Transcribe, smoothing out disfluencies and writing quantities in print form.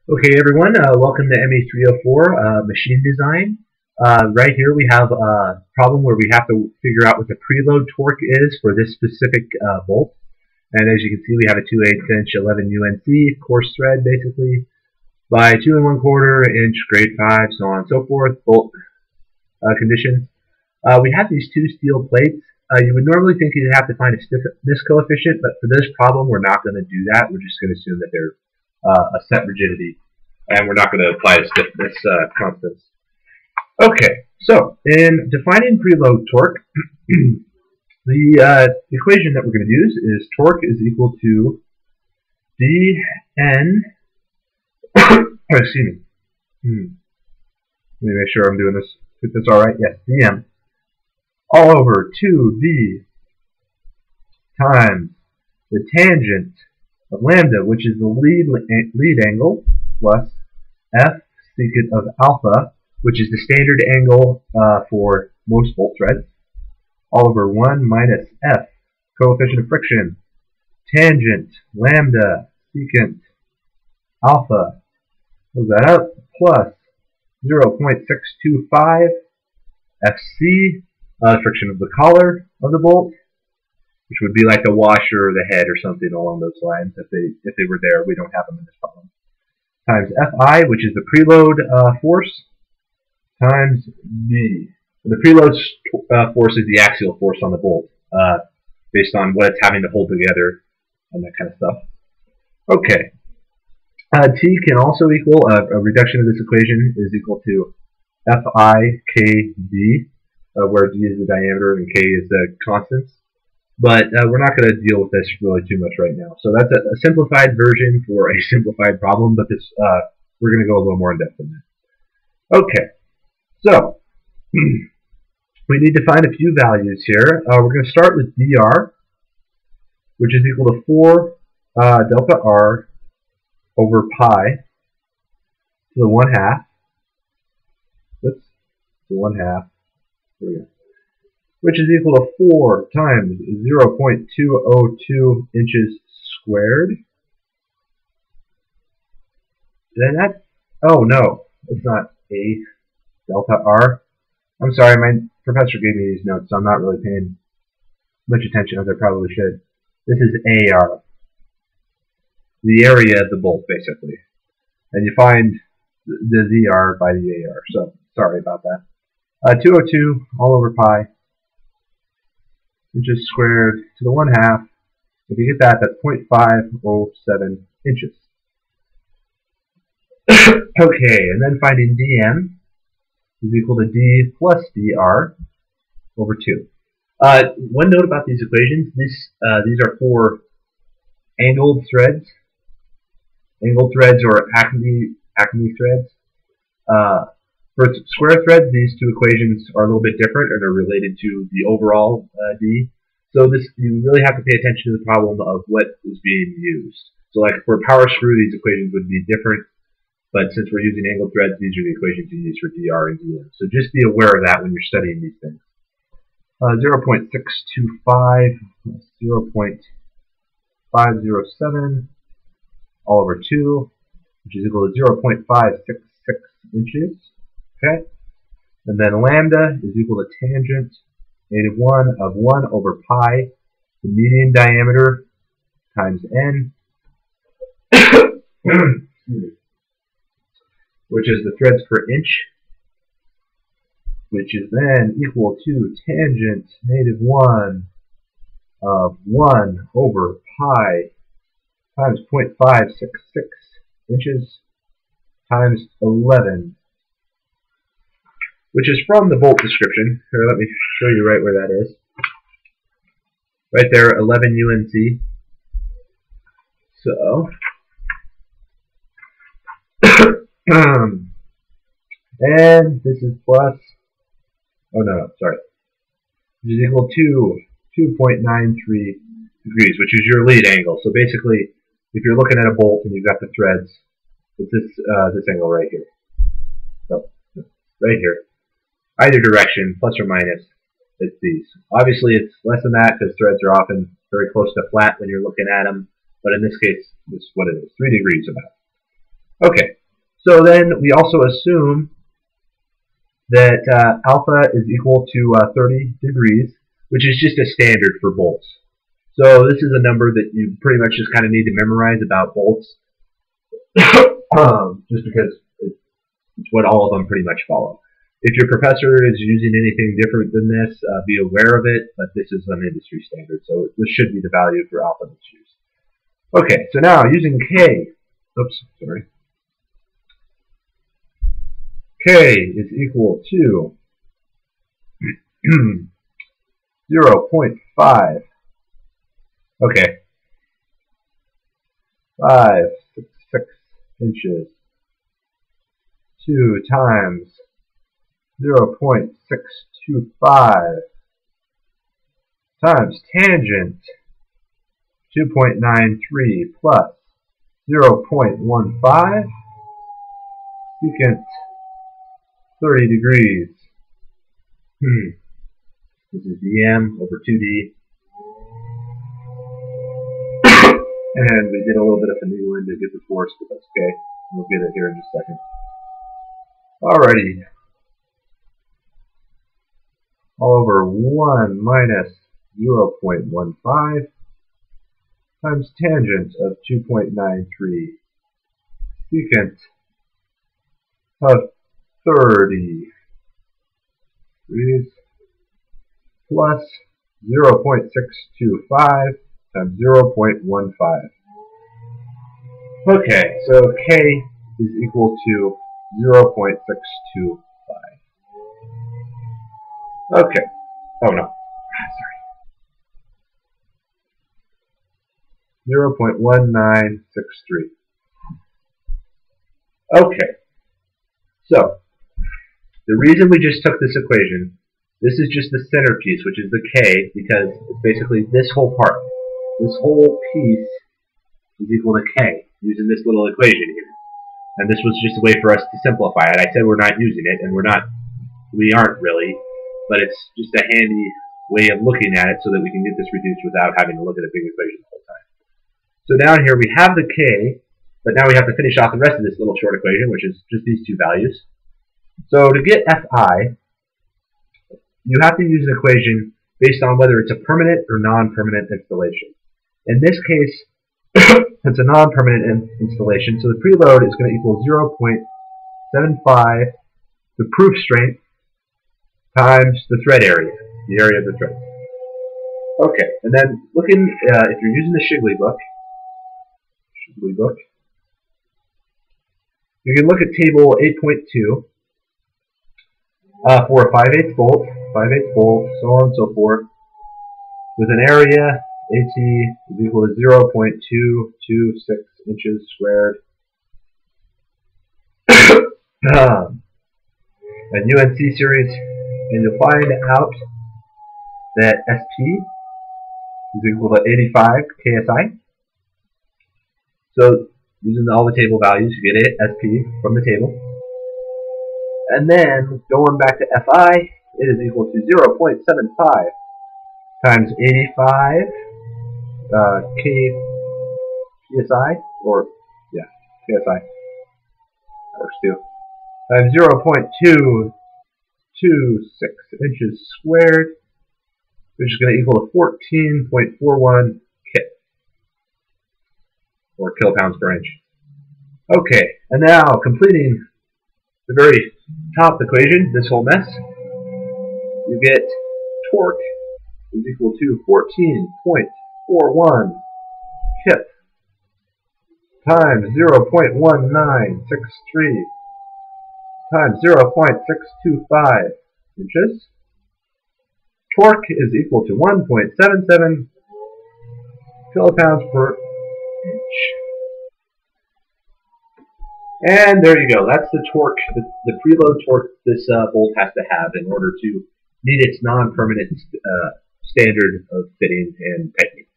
Okay, everyone, welcome to MA304 Machine Design. Right here we have a problem where we have to figure out what the preload torque is for this specific bolt. And as you can see, we have a 2/8 inch 11 UNC coarse thread, basically, by 2 1/4 inch grade 5, so on and so forth, bolt conditions. We have these two steel plates. You would normally think you'd have to find a stiffness coefficient, but for this problem, we're not going to do that. We're just going to assume that they're a set rigidity, and we're not going to apply a stiffness constants. Okay, so in defining preload torque, the equation that we're going to use is torque is equal to dN. Excuse me. Let me make sure I'm doing this. If that's all right. Yes, dm all over 2d times the tangent of lambda, which is the lead angle, plus f secant of alpha, which is the standard angle for most bolt threads, all over 1 minus f, coefficient of friction, tangent, lambda, secant, alpha, close that up, plus 0.625 fc, friction of the collar of the bolt, which would be like the washer or the head or something along those lines. If they were there, we don't have them in this problem. Times Fi, which is the preload force, times B. The preload force is the axial force on the bolt, based on what it's having to hold together and that kind of stuff. Okay. T can also equal, a reduction of this equation is equal to Fi kd, where d is the diameter and k is the constants. But we're not going to deal with this really too much right now. So that's a simplified version for a simplified problem, but this we're going to go a little more in depth in that. Okay, so we need to find a few values here. We're going to start with dr, which is equal to 4 delta r over pi to the 1/2. Oops, to 1/2. There we go. Which is equal to 4 times 0.202 inches squared. Then that, oh no, it's not A delta R. I'm sorry, my professor gave me these notes, so I'm not really paying much attention as I probably should. This is AR, the area of the bolt, basically. And you find the ZR by the AR, so sorry about that. 202 all over pi inches squared to the 1/2. If you get that, that's 0.507 inches. Okay, and then finding dm is equal to d plus dr over 2. One note about these equations: these are for angled threads. Angled threads or acme threads. For square threads, these two equations are a little bit different and are related to the overall d. So you really have to pay attention to the problem of what is being used. So like for a power screw, these equations would be different, but since we're using angled threads, these are the equations you use for dr and dm. So just be aware of that when you're studying these things. 0.625 plus 0.507 all over 2, which is equal to 0.566 inches. Okay, and then lambda is equal to tangent -1 of 1 over pi, the median diameter, times n, which is the threads per inch, which is then equal to tangent -1 of 1 over pi times 0.566 inches times 11. Which is from the bolt description. Here, let me show you right where that is. Right there, 11 UNC. So, and this is plus, oh no, sorry, which is equal to 2.93 degrees, which is your lead angle. So basically, if you're looking at a bolt and you've got the threads, it's this angle right here. So, right here. Either direction, plus or minus, it's these. Obviously, it's less than that because threads are often very close to flat when you're looking at them. But in this case, this is what it is, 3 degrees about. Okay, So then we also assume that alpha is equal to 30 degrees, which is just a standard for bolts. So this is a number that you pretty much just kind of need to memorize about bolts, just because it's what all of them pretty much follow. If your professor is using anything different than this, be aware of it, but this is an industry standard, so this should be the value for alpha that's used. Okay, so now using K, K is equal to 0.5. Okay, 566 inches. 2 times 0.625 times tangent 2.93 plus 0.15 secant 30 degrees. This is dm over 2d. And we did a little bit of finagling to get the force, but that's okay. We'll get it here in just a second. Alrighty. All over 1 minus 0.15 times tangent of 2.93 secant of 30 degrees plus 0.625 times 0.15. Okay, so K is equal to 0.625. Okay. Oh no. Sorry. 0.1963. Okay. So, the reason we just took this equation, this is just the centerpiece, which is the K, because it's basically this whole part. This whole piece is equal to K, using this little equation here. And this was just a way for us to simplify it. I said we're not using it, and we aren't really, but it's just a handy way of looking at it so that we can get this reduced without having to look at a big equation the whole time. So down here we have the K, but now we have to finish off the rest of this little short equation, which is just these two values. So to get Fi, you have to use an equation based on whether it's a permanent or non-permanent installation. In this case, it's a non-permanent installation, so the preload is going to equal 0.75 the proof strength times the thread area, the area of the thread. Okay, and then looking, if you're using the Shigley book, you can look at table 8.2 for a 5/8 bolt, so on and so forth, with an area AT is equal to 0.226 inches squared. And UNC series, and you'll find out that SP is equal to 85 KSI. So, using all the table values, you get SP from the table. And then, going back to Fi, it is equal to 0.75 times 85 KSI, or, yeah, KSI, that works too, times 0.226 inches squared, which is going to equal to 14.41 kip, or kilopounds per inch. Okay, and now completing the very top equation, this whole mess, you get torque is equal to 14.41 kip times 0.1963 times 0.625 inches. Torque is equal to 1.77 kilopounds per inch. And there you go. That's the torque, the preload torque this bolt has to have in order to meet its non-permanent standard of fitting and tightening.